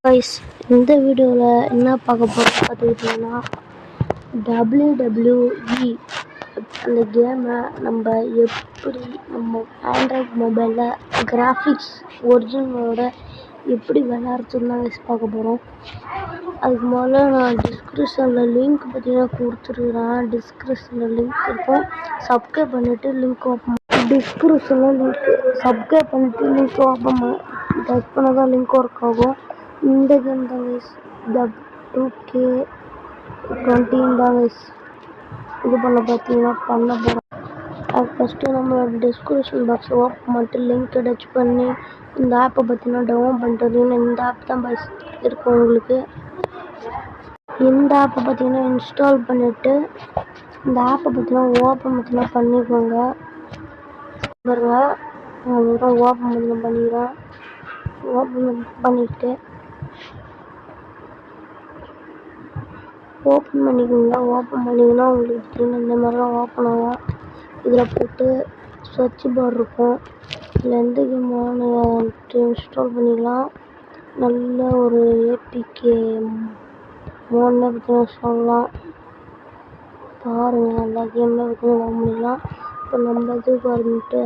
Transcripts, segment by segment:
Guys, இந்த வீடியோவில் என்ன பார்க்க போகிறோம் பார்த்துக்கிட்டிங்கன்னா, WWE அந்த கேமை நம்ம எப்படி நம்ம ஆண்ட்ராய்ட் மொபைலில் கிராஃபிக்ஸ் ஒரிஜினலோட எப்படி விளையாடுறதுன்னு தான் பார்க்க போகிறோம். அதுக்கு முதல்ல நான் டிஸ்கிரிப்ஷனில் லிங்க் பார்த்தீங்கன்னா கொடுத்துருக்குறேன். டிஸ்கிரிப்ஷனில் லிங்க் இருக்கும். சப்ஸ்கிரைப் பண்ணிவிட்டு லிங்க் ஓப்பன் டிஸ்கிரிப்ஷனில் லிங்க் சப்ஸ்கிரைப் பண்ணிவிட்டு லிங்க் ஓப்பன் டச் பண்ணால் தான் லிங்க் ஒர்க் ஆகும். இந்த கேம் தான் கைஸ், 2K20 தான் கைஸ். இது பண்ண போகிறோம். அது ஃபஸ்ட்டு நம்ம டிஸ்கிரிப்ஷன் பாக்ஸ் ஓப்பன் பண்ணிட்டு லிங்க்கை டச் பண்ணி இந்த ஆப்பை பார்த்தீங்கன்னா டவுன்லோட் பண்ணிட்டு இந்த ஆப் தான் கைஸ் இருக்கும். உங்களுக்கு இந்த ஆப்பை பார்த்தீங்கன்னா இன்ஸ்டால் பண்ணிவிட்டு இந்த ஆப்பை பார்த்தீங்கன்னா ஓப்பன் பண்ணிக்கோங்க. அதுக்கப்புறம் ஓப்பன் பண்ணிக்கிறேன். ஓப்பன் பண்ணிக்கோங்க. ஓப்பன் பண்ணிங்கன்னா உங்களுக்கு பார்த்தீங்கன்னா இந்த மாதிரிலாம் ஓப்பன் ஆகும். இதில் போய்ட்டு சர்ச் பார் இருக்கும். இதில் எந்த கேம் இன்ஸ்டால் பண்ணிக்கலாம். நல்ல ஒரு ஏபிகே மோட்னு பார்த்தீங்கன்னா சொல்லலாம். பாருங்கள், எல்லா கேமுமே பார்த்தீங்கன்னா பண்ணிக்கலாம். இப்போ நம்ம இது வந்துட்டு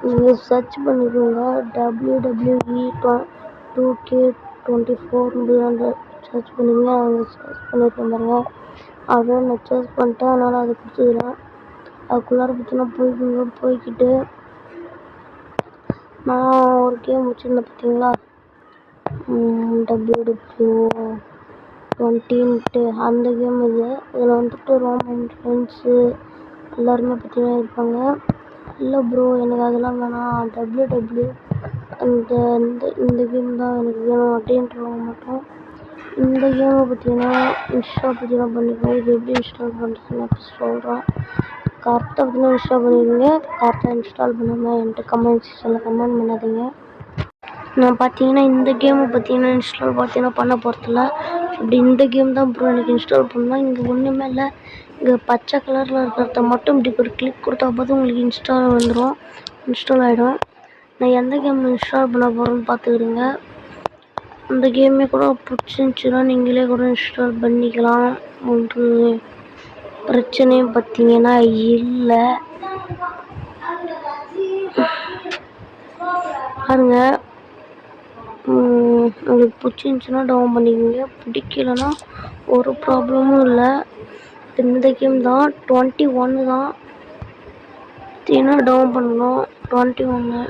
நீங்கள் சர்ச் பண்ணிக்கோங்க. WWE 2K24 சர்ச் பண்ணிங்க. அவங்க சர்ச் பண்ணிட்டு பாருங்க. அப்படியே நான் சர்ச் பண்ணிட்டேன், அதனால் அதை கொடுத்துக்கிறேன். அதுக்குள்ளார பார்த்தீங்கன்னா போய்கிட்டு நான் ஒரு கேம் வச்சுருந்தேன் பார்த்தீங்களா, WWE20 அந்த கேம் இது. இதில் வந்துட்டு ரோமன் ஃப்ரெண்ட்ஸு எல்லாருமே பார்த்தீங்கன்னா இருப்பாங்க. இல்லை ப்ரோ, எனக்கு அதெல்லாம் வேணாம், WWE இந்த கேம் தான் எனக்கு வேணும் அப்படின்றவங்க மட்டும் இந்த கேமை பார்த்தீங்கன்னா இன்ஸ்டால் பண்ணிக்கோங்க. இது எப்படி இன்ஸ்டால் பண்ணுறதுன்னு அப்படி சொல்கிறேன். கரெக்டாக பார்த்தீங்கன்னா இன்ஸ்டால் பண்ணிடுங்க. கரெக்டாக இன்ஸ்டால் பண்ணாமல் என்கிட்ட கமெண்ட் செக்ஷனில் கமெண்ட் பண்ணாதீங்க. நான் பார்த்தீங்கன்னா இந்த கேமை பார்த்தீங்கன்னா இன்ஸ்டால் பண்ண போகிறதில்ல. அப்படி இந்த கேம் தான் ப்ரோ எனக்கு இன்ஸ்டால் பண்ணலாம். இங்கே ஒன்றுமே இல்லை. இங்கே பச்சை கலரில் இருக்கிறத மட்டும் இப்படி ஒரு கிளிக் கொடுத்தா பார்த்து உங்களுக்கு இன்ஸ்டால் ஆகிடும். நான் எந்த கேம் இன்ஸ்டால் பண்ண போகிறேன்னு பார்த்துக்கிடுங்க. அந்த கேமே கூட பிடிச்சிருந்துச்சுன்னா நீங்களே கூட இன்ஸ்டால் பண்ணிக்கலாம். ஒரு பிரச்சனையும் பார்த்தீங்கன்னா இல்லை. பாருங்க, உங்களுக்கு பிடிச்சிருந்துச்சுன்னா டவுன் பண்ணிக்கோங்க. பிடிக்கலன்னா ஒரு ப்ராப்ளமும் இல்லை. இந்த கேம் தான் 21 தான் பார்த்தீங்கன்னா டவுன் பண்ணணும். 21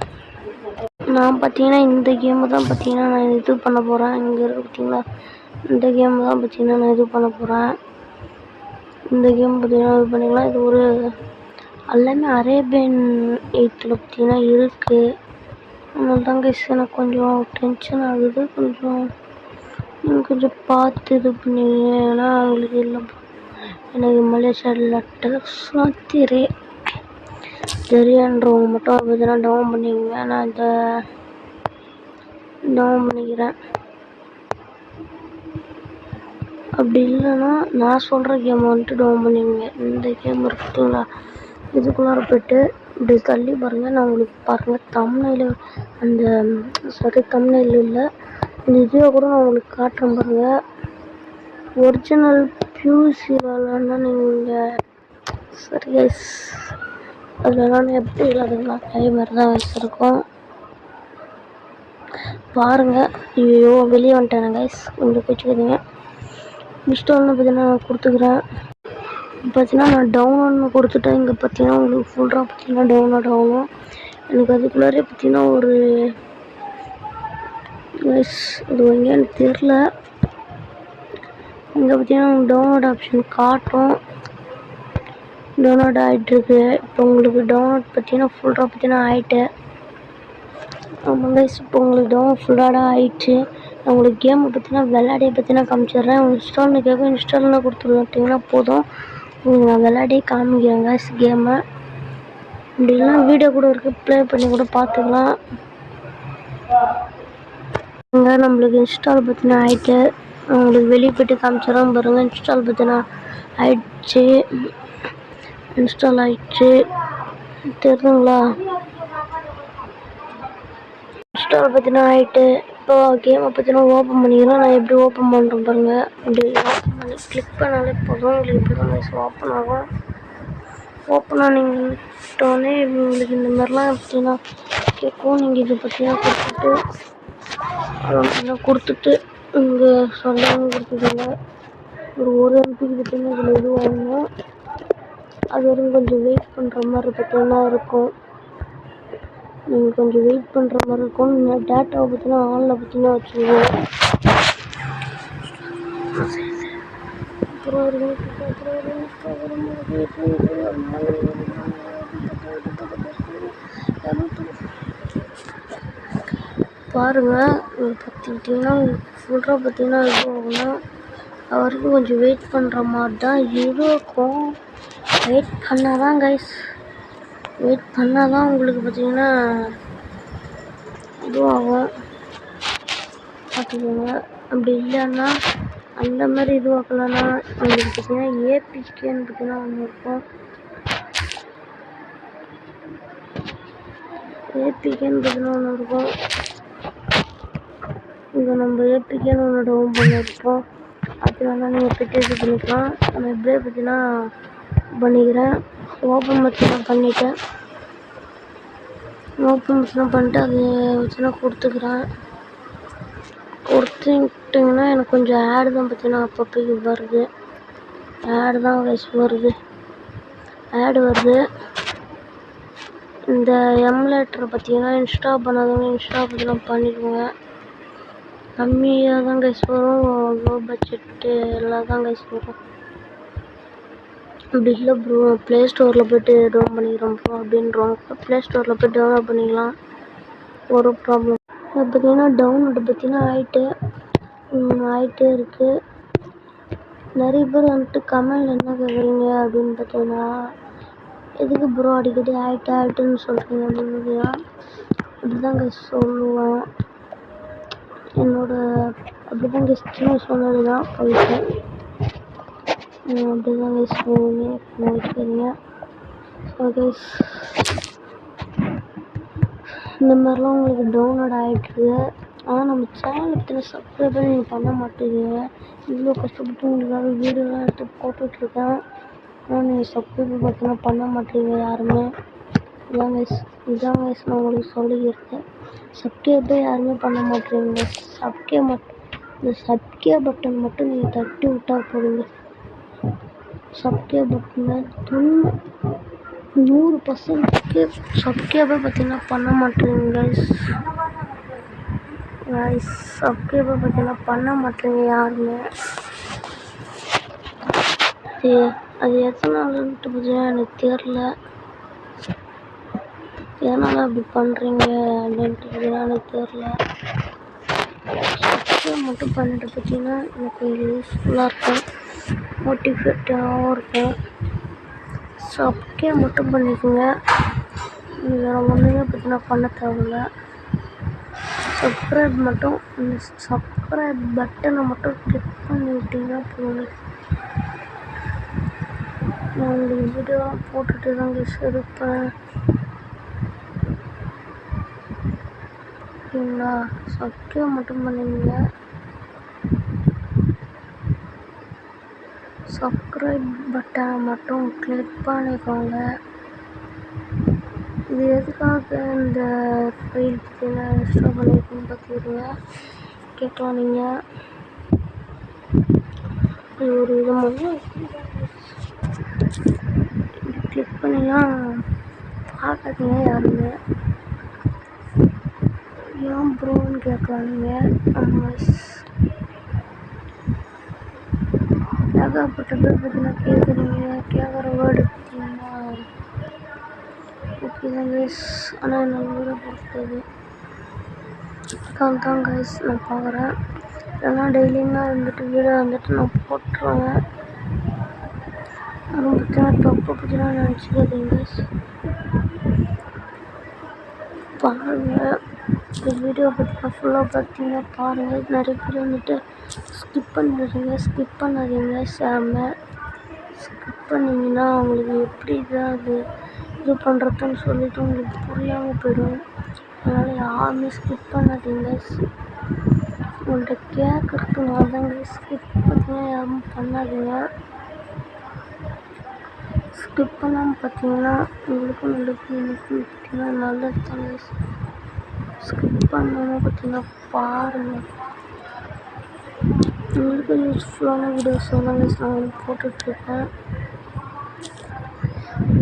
நான் பார்த்தீங்கன்னா இந்த கேமு தான் பார்த்தீங்கன்னா நான் இது பண்ண போகிறேன். இங்கே இருக்கு பார்த்தீங்களா, இந்த கேமு தான் பார்த்தீங்கன்னா நான் இது பண்ண போகிறேன். இந்த கேம் பார்த்தீங்கன்னா இது பண்ணிக்கலாம். இது ஒரு எல்லாமே அரேபியன் 8ல் பார்த்தீங்கன்னா இருக்குது. அதனால தான் கைஸ் எனக்கு கொஞ்சம் டென்ஷன் ஆகுது. கொஞ்சம் பார்த்து இது பண்ணுவீங்க. ஏன்னா அவங்களுக்கு இல்லை, எனக்கு மலேசியா லெட்டர்ஸ்லாம் தெரியான்றவங்க மட்டும் பார்த்தீங்கன்னா டவுன் பண்ணிக்கோங்க. நான் இதை டவுன் பண்ணிக்கிறேன். அப்படி இல்லைன்னா நான் சொல்கிற கேம் வந்துட்டு டவுன் பண்ணிக்கோங்க. இந்த கேம் இருக்குங்களா, இதுக்குள்ளார போய்ட்டு இப்படி தள்ளி பாருங்கள். நான் உங்களுக்கு பாருங்கள் தமிழ்நிலை தமிழ்நிலை இல்லை, இந்த இதில் கூட நான் உங்களுக்கு காட்டுறேன் பாருங்கள். ஒரிஜினல் பியூசிலன்னா நீங்கள் சரி கைஸ், அதெல்லாம் எப்படி விளாடுங்களா அதே மாதிரி தான் வச்சுருக்கோம். பாருங்கள். ஐயோ, வெளியே வந்துட்டேன் கைஸ், கொஞ்சம் வச்சுக்கிதுங்க. இன்ஸ்டால்னு பார்த்தீங்கன்னா நான் கொடுத்துக்கிறேன். பார்த்தீங்கன்னா நான் டவுன்லோட்னு கொடுத்துட்டேன். இங்கே பார்த்தீங்கன்னா உங்களுக்கு ஃபுல்லாக பார்த்தீங்கன்னா டவுன்லோட் ஆகும். எனக்கு அதுக்குள்ளாரே பார்த்தீங்கன்னா ஒரு இது எங்கேன்னு தெரில. இங்கே பார்த்தீங்கன்னா டவுன்லோட் ஆப்ஷன் காட்டும். டவுன்லோட் ஆகிட்டுருக்கு. இப்போ உங்களுக்கு டவுன்லோட் பார்த்தீங்கன்னா ஃபுல்லாக பார்த்தீங்கன்னா ஆகிட்டு. ஆமாம் கைஸ், இப்போ உங்களுக்கு ஃபுல்லாக ஆகிடுச்சு. நான் உங்களுக்கு கேமை பார்த்தீங்கன்னா விளையாடியே பார்த்தீங்கன்னா காமிச்சிடுறேன். இன்ஸ்டால்னு கேட்கும், இன்ஸ்டால்லாம் கொடுத்துருவிட்டிங்கன்னா போதும். உங்களுக்கு நான் விளையாடியே காமிக்கிறேன் கைஸ் கேமை. இப்படிலாம் வீடியோ கூட இருக்குது, ப்ளே பண்ணி கூட பார்த்துக்கலாம். இங்கே நம்மளுக்கு இன்ஸ்டால் பார்த்தீங்கன்னா ஆகிட்டு. உங்களுக்கு வெளியே போய்ட்டு காமிச்சிடறேன் பாருங்கள். இன்ஸ்டால் பார்த்தீங்கன்னா ஆயிடுச்சு. தெரியுதுங்களா? இன்ஸ்டால் பார்த்தீங்கன்னா ஆகிட்டு இப்போ கேமை பார்த்தீங்கன்னா ஓப்பன் பண்ணிக்கலாம். நான் எப்படி ஓப்பன் பண்ணுறேன் பாருங்க. இப்படி ஓப்பன் பண்ணி கிளிக் பண்ணாலே போதும். உங்களுக்கு இப்படி தான் ஓப்பன் ஆகும். ஓப்பன் ஆனிங்கிட்டோடனே உங்களுக்கு இந்த மாதிரிலாம் பார்த்தீங்கன்னா கேட்கும். நீங்கள் இதை பார்த்தீங்கன்னா கொடுத்துட்டு இங்கே சொல்லவும் கொடுத்துருங்க. ஒரு எம்பிக்கு பார்த்தீங்கன்னா இதில் இது வாங்கணும். அது வரைக்கும் கொஞ்சம் வெயிட் பண்ணுற மாதிரி பார்த்தீங்கன்னா இருக்கும். நீங்கள் கொஞ்சம் வெயிட் பண்ணுற மாதிரி இருக்கும். டேட்டாவை பார்த்தீங்கன்னா ஆனில் பார்த்தீங்கன்னா வச்சுருவோம். பாருங்கள் பார்த்துக்கிட்டிங்கன்னா ஃபுல்லாக பார்த்தீங்கன்னா இது ஆகணும். அது வரைக்கும் கொஞ்சம் வெயிட் பண்ணுற மாதிரி தான் இருக்கும். வெயிட் பண்ணால் தான் கைஸ், வெயிட் பண்ணால் தான் உங்களுக்கு பார்த்தீங்கன்னா இதுவாகும். பார்த்துக்கோங்க. அப்படி இல்லைன்னா அந்த மாதிரி இதுவாக்கலன்னா உங்களுக்கு பார்த்தீங்கன்னா ஏபிகேன்னு பார்த்தீங்கன்னா ஒன்று இருக்கும். ஏபிகேன்னு பார்த்தீங்கன்னா ஒன்று இருக்கும். இங்கே நம்ம ஏபிகேன்னு ஒன்று டவுன் பண்ணியிருப்போம். அது வேணால் நீங்கள் போய்ட்டு இது பண்ணிக்கலாம். நம்ம எப்படியே பார்த்தீங்கன்னா பண்ணிக்கிறேன். ஓப்பன் பார்த்தீங்கன்னா பண்ணிவிட்டேன். ஓப்பன் பார்த்தீங்கன்னா பண்ணிட்டு அது வச்சுன்னா கொடுத்துக்கிறேன். கொடுத்துட்டிங்கன்னா எனக்கு கொஞ்சம் ஆடு தான் பார்த்தீங்கன்னா அப்பப்போ வருது. ஆடு தான் வருது. ஆடு வருது. இந்த எமுலேட்டரை பார்த்தீங்கன்னா இன்ஸ்டால் பண்ணாதவங்க இன்ஸ்டால் பார்த்தீங்கன்னா பண்ணிக்கோங்க. கம்மியாக தான் கைஸ் வரும். லோ பட்ஜெட்டு எல்லாம் தான் கைஸ் வரும். அப்படி இல்லை ப்ரோ ப்ளே ஸ்டோரில் போய்ட்டு டவுன் பண்ணிக்கிறோம் ப்ரோ அப்படின்றோம். ப்ளே ஸ்டோரில் போய்ட்டு டவுன்லோட் பண்ணிக்கலாம். ஒரு ப்ராப்ளம் பார்த்தீங்கன்னா டவுன்லோடு பார்த்தீங்கன்னா ஆகிட்டே இருக்குது. நிறைய பேர் வந்துட்டு கமெண்டில் என்ன கேட்குறீங்க அப்படின்னு பார்த்தீங்கன்னா, எதுக்கு ப்ரோ அடிக்கடி ஆகிட்டுன்னு சொல்கிறீங்க அப்படின்னு அப்படி தான் கைஸ் சொல்லுவோம். அப்படி தான் கைஸ் சின்ன சொன்னது தான் போயிட்டு அப்படி தான் கைஸ் வச்சுக்கிறீங்க. ஸோ கைஸ் இந்த மாதிரிலாம் உங்களுக்கு டவுன்லோட் ஆகிட்டுருக்கு. ஆனால் நம்ம சேனலை பற்றின சப்ஸ்கிரைபர் நீங்கள் பண்ண மாட்டேங்கிறீங்க. இவ்வளோ கஷ்டப்பட்டு உங்களுக்காக வீடியோலாம் எடுத்து போட்டுட்ருக்கேன். ஆனால் நீங்கள் சப்ஸ்கிரைபர் பார்த்தீங்கன்னா பண்ண மாட்டேங்க யாருமே. இதான் கைஸ் நான் உங்களுக்கு சொல்லியிருக்கேன். சப்ஸ்கிரைபர் யாருமே பண்ண மாட்டேங்க. இந்த சப்ஸ்கிரைப் பட்டன் மட்டும் நீங்கள் தட்டி விட்டால் போடுங்க. சப்ஸ்கிரைப் பட்டனை 100% சப்ஸ்கிரைபர் பார்த்தீங்கன்னா பண்ண மாட்டேங்க கைஸ். சப்ஸ்கிரைபர் பார்த்தீங்கன்னா பண்ண மாட்டேங்க யாருமே. அது எத்தனாலன்ட்டு பார்த்தீங்கன்னா எனக்கு தெரில. எதனால் அப்படி பண்ணுறீங்க அப்படின்ட்டு பார்த்தீங்கன்னா எனக்கு தெரில. சப்ஸ்கிரைப் மட்டும் பண்ணிட்டு பார்த்தீங்கன்னா எனக்கு யூஸ்ஃபுல்லாக இருக்கும். மோட்டிவேட்டாகவும் இருக்கும். சப்ஸ்கிரைப் மட்டும் பண்ணிக்கோங்க. வேறு ஒன்றுமே பார்த்தீங்கன்னா பண்ண தேவையில்ல. சப்ஸ்கிரைப் மட்டும் இந்த சப்ஸ்கிரைப் பட்டனை மட்டும் கிளிக் பண்ணி விட்டிங்கன்னா போதும். நான் உங்களுக்கு வீடியோலாம் போட்டுட்டு தான் இருப்பேன். ஓகேங்களா? சப்ஸ்கிரைப் மட்டும் பண்ணிங்க. சப்ஸ்கிரைப் பட்டனை மட்டும் கிளிக் பண்ணிக்கோங்க. இது எதுக்காக இந்த ஃபைல் பார்த்தீங்கன்னா இன்ஸ்டால் பண்ணியிருக்குன்னு பார்த்துக்கிடுங்க. கேட்கலாம் நீங்கள். இது ஒரு விதமாக கிளிக் பண்ணிலாம் பார்க்காதீங்க யாருமே. ஏன் ப்ரோன்னு கேட்கலாங்க. ஏகப்பட்ட பேர் பார்த்தீங்கன்னா கேட்குற வேர்டு பார்த்தீங்கன்னா ஓகே தான் கைஸ். ஆனால் என்ன வீடியோ பொறுத்தது தான் கைஸ் நான் பார்க்குறேன். இல்லைன்னா டெய்லியுமே வந்துட்டு வீடியோ வந்துட்டு நான் போட்டுருவேன். அதுவும் பார்த்தீங்கன்னா தப்பு பார்த்தீங்கன்னா நினச்சிக்காதீங்க கைஸ். பாருங்கள் இந்த வீடியோ பார்த்தீங்கன்னா ஃபுல்லாக பார்த்தீங்கன்னா பாருங்கள். நிறைய பேர் வந்துட்டு ஸ்கிப் பண்ணாதீங்க. ஸ்கிப் பண்ணிங்கன்னா அவங்களுக்கு எப்படி தான் அது இது பண்ணுறதுன்னு சொல்லிவிட்டு உங்களுக்கு புரியாமல் போயிடும். அதனால் யாருமே ஸ்கிப் பண்ணாதீங்க. உங்கள்கிட்ட கேட்குறதுக்கு நான் தாங்க. ஸ்கிப் பார்த்தீங்கன்னா யாரும் பண்ணாதீங்க. ஸ்கிப் பண்ணாமல் பார்த்தீங்கன்னா உங்களுக்கும் நல்லது, எனக்கும் பார்த்தீங்கன்னா நல்லது தாங்க. ஸ்கிப் பண்ணாமல் பார்த்தீங்கன்னா பாருங்கள். உங்களுக்கு யூஸ்ஃபுல்லான வீடியோஸ் எல்லாம் நான் போட்டுட்ருக்கேன்.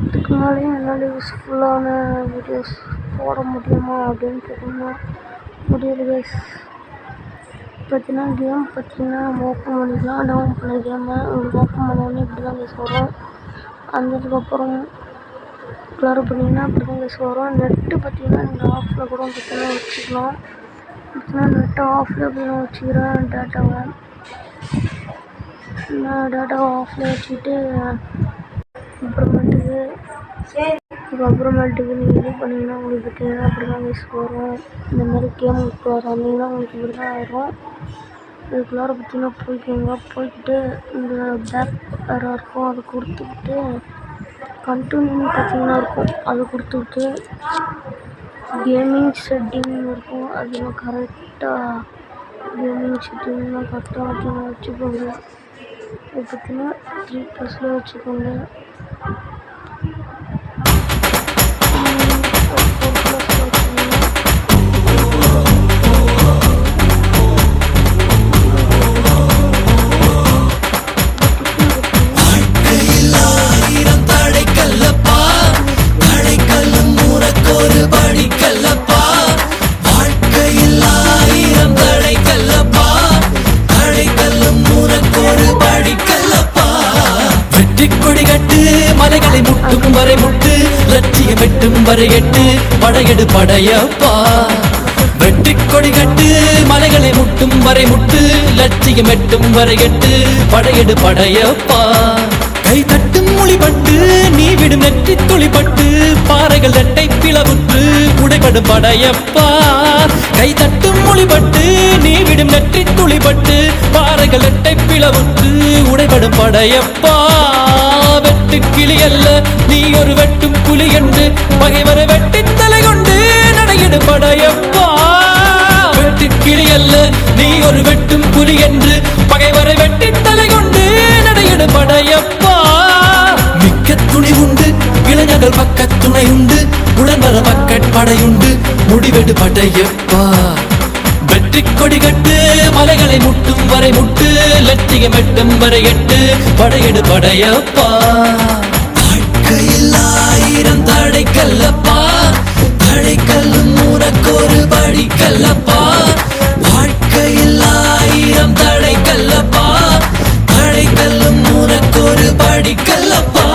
இதுக்கு முன்னாடியும் என்னால் யூஸ்ஃபுல்லான வீடியோஸ் போட முடியுமா அப்படின்னு கேட்டிங்கன்னா முடியாது கைஸ். பார்த்தீங்கன்னா கேம் பார்த்தீங்கன்னா நம்ம ஓப்பன் பண்ணிக்கலாம். டவுன் பண்ண கேமை உங்களுக்கு ஓப்பன் பண்ணோடனே இப்படி தான் கைஸ் வரும். அதுக்கப்புறம் கிளர் பண்ணிங்கன்னா இப்படி தான் கைஸ் வரும். நெட்டு பார்த்தீங்கன்னா நீங்கள் ஆஃபில் கூட பார்த்தீங்கன்னா வச்சுக்கலாம். பார்த்தீங்கன்னா நெட்டை ஆஃபில் அப்படின்னு வச்சுக்கிறேன். டேட்டாவை ஆஃபில் வச்சுக்கிட்டு அப்புறமேட்டுக்கு நீங்கள் இது பண்ணிங்கன்னா உங்களுக்கு பார்த்தீங்கன்னா அப்படி தான் கைஸ் வரும். இந்த மாதிரி கேம் வராங்கன்னா உங்களுக்கு இப்படி தான் ஆயிரும். இதுக்குள்ளார பார்த்தீங்கன்னா போய்க்கிட்டு இந்த பேக் வேறு இருக்கும், அதை கொடுத்துக்கிட்டு கண்டினியூன்னு பார்த்தீங்கன்னா இருக்கும், அதை கொடுத்துக்கிட்டு கேமிங் செட்டிங் இருக்கும். அதில் கரெக்டாக கேமிங் செட்டிங்லாம் கரெக்டாக பார்த்தீங்கன்னா வச்சுக்கோங்க. அது பார்த்தீங்கன்னா 3+ வச்சுக்கோங்க. 4 மலைகளை முட்டும் வரை முட்டு, லட்சியம் வெட்டும் வரை எட்டு, படையெடு படையப்பா. வெற்றி கொடி கட்டு மலைகளை முட்டும் வரை முட்டு, லட்சியம் வெட்டும் வரை எட்டு, படையெடு படையப்பா. கை தட்டும் மொழிபட்டு நீ விடும் நெற்றி துளிபட்டு, பாறைகள் ரெட்டை பிளவுற்று உடைபடும் படையப்பா. கை தட்டும் மொழிபட்டு நீ விடும் நெற்றி துளிபட்டு, பாறைகள் ரெட்டை பிளவுற்று உடைபடும் படையப்பா. வெட்டு கிளி அல்ல நீ ஒரு வெட்டும் புலி என்று, பகைவரை வெட்டி தலை கொண்டு நடையிடு படையப்பா. வெட்டு கிளி அல்ல நீ ஒரு வெட்டும் புலி என்று, பகைவரை வெட்டி தலை கொண்டு நடையிடு படையப்பா. மிக்க துணி உண்டு இளைஞர்கள் பக்க துணை உண்டு, உடன்வர படையுண்டு முடிவெடு படையப்பா. வெற்றி கொடி கட்டு மலைகளை முட்டும் வரை முட்டு, லட்சியம் எட்டும் வரை எட்டு, படையெடு படையப்பா. வாழ்க்கையில் 1000 தடை கல்லப்பா, தடை கல்லும் உனக்கொரு படி கல்லப்பா. வாழ்க்கையில் 1000 தடை கல்லப்பா, தடை கல்லும் உனக்கொரு படி கல்லப்பா.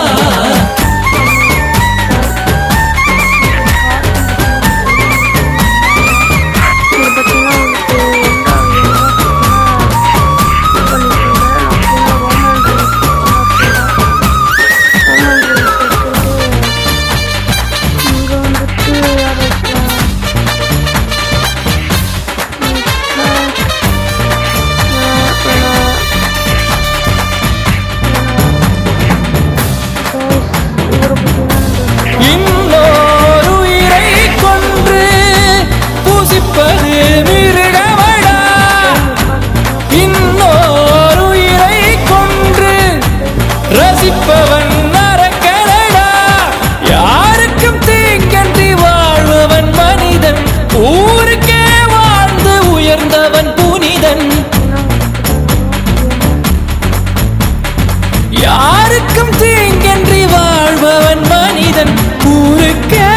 யாருக்கும் தீங்கன்றி வாழ்பவன் மனிதன், ஊருக்கே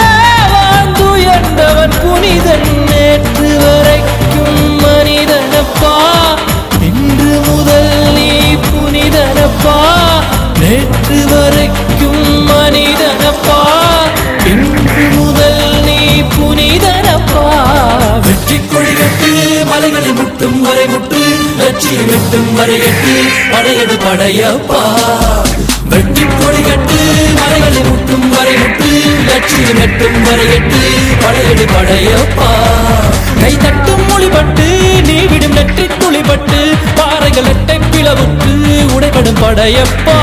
வாழ்ந்து உயர்ந்தவன் புனிதன். நேற்று வரைக்கும் மனிதனப்பா, இன்று முதல் நீ புனிதனப்பா. நேற்று வரைக்கும் மனிதனப்பா, இன்று முதல் நீ புனிதனப்பா. வெற்றி கொடி கட்டு மலைகளை முட்டும் வரை முட்டு, லட்சியம் வெட்டும் வரை எட்டு, படையெடு படையப்பா. வெற்றி கொடி கட்டு மலைகளை முட்டும் வரை முட்டு, லட்சியம் வெட்டும் வரை எட்டு, படையெடு படையப்பா. கை தட்டும் மொழிபட்டு நீ விடும் நெற்றி துளிபட்டு, பாறைகள் எட்டை பிளவுற்று உடைபடும் படையப்பா.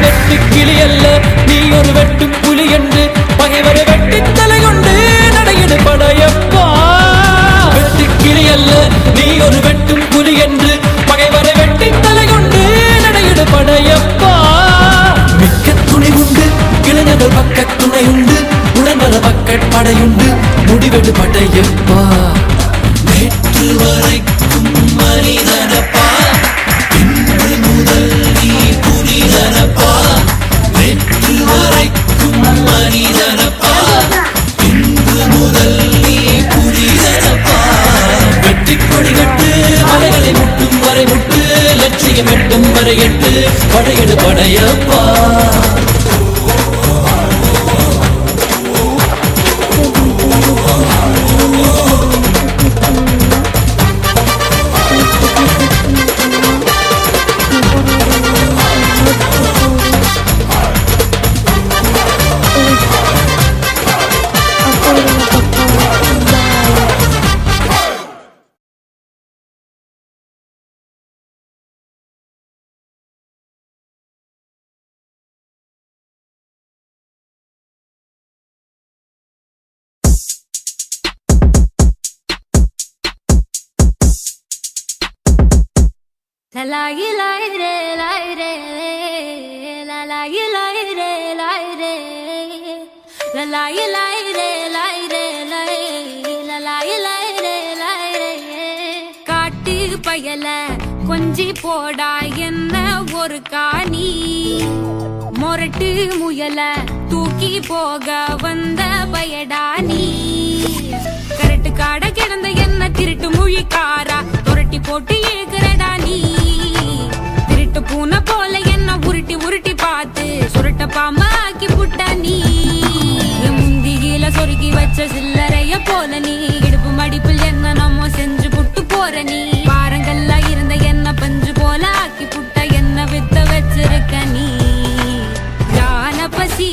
வெட்டு கிளி அல்ல நீ ஒரு வெட்டும் புலி என்று, பகைவரை வெட்டி தலை கொண்டு நடையிடு படைய படையப்பா நேற்று வரைக்கும் மனிதனப்பா இன்று முதல் நீ புனிதனப்பா நேற்று வரைக்கும் மனிதனப்பா இன்று முதல் நீ புனிதனப்பா வெற்றி கொடி கட்டு மலைகளை முட்டும் வரை முட்டு லட்சியம் எட்டும் வரை எட்டு படையெடு Padayappa La la ye la re la re la la ye la re la re la la ye la re la re la la ye la re la re காட்டு பயல கொஞ்சி போடா என்ன ஒரு காணி மொரட்டு முயல தூக்கி போக வந்த பயடா நீ கரட்டு காட கிடந்த என்ன திருட்டு முழிக்காரா துரட்டி போட்டு ஏகுறடா நீ திருட்டு பூனை போல என்ன உருட்டி உருட்டி பார்த்து சுருட்ட பாம்பா ஆக்கி புட்டா நீ முந்தியில சொருகி வச்ச சில்லறைய போல நீ இடுப்பு மடிப்பில் என்ன நம்ம செஞ்சு புட்டு போற நீ பாரங்கள்ல இருந்த என்ன பஞ்சு போல ஆக்கி புட்ட என்ன வித்த வச்சிருக்க நீ யான பசி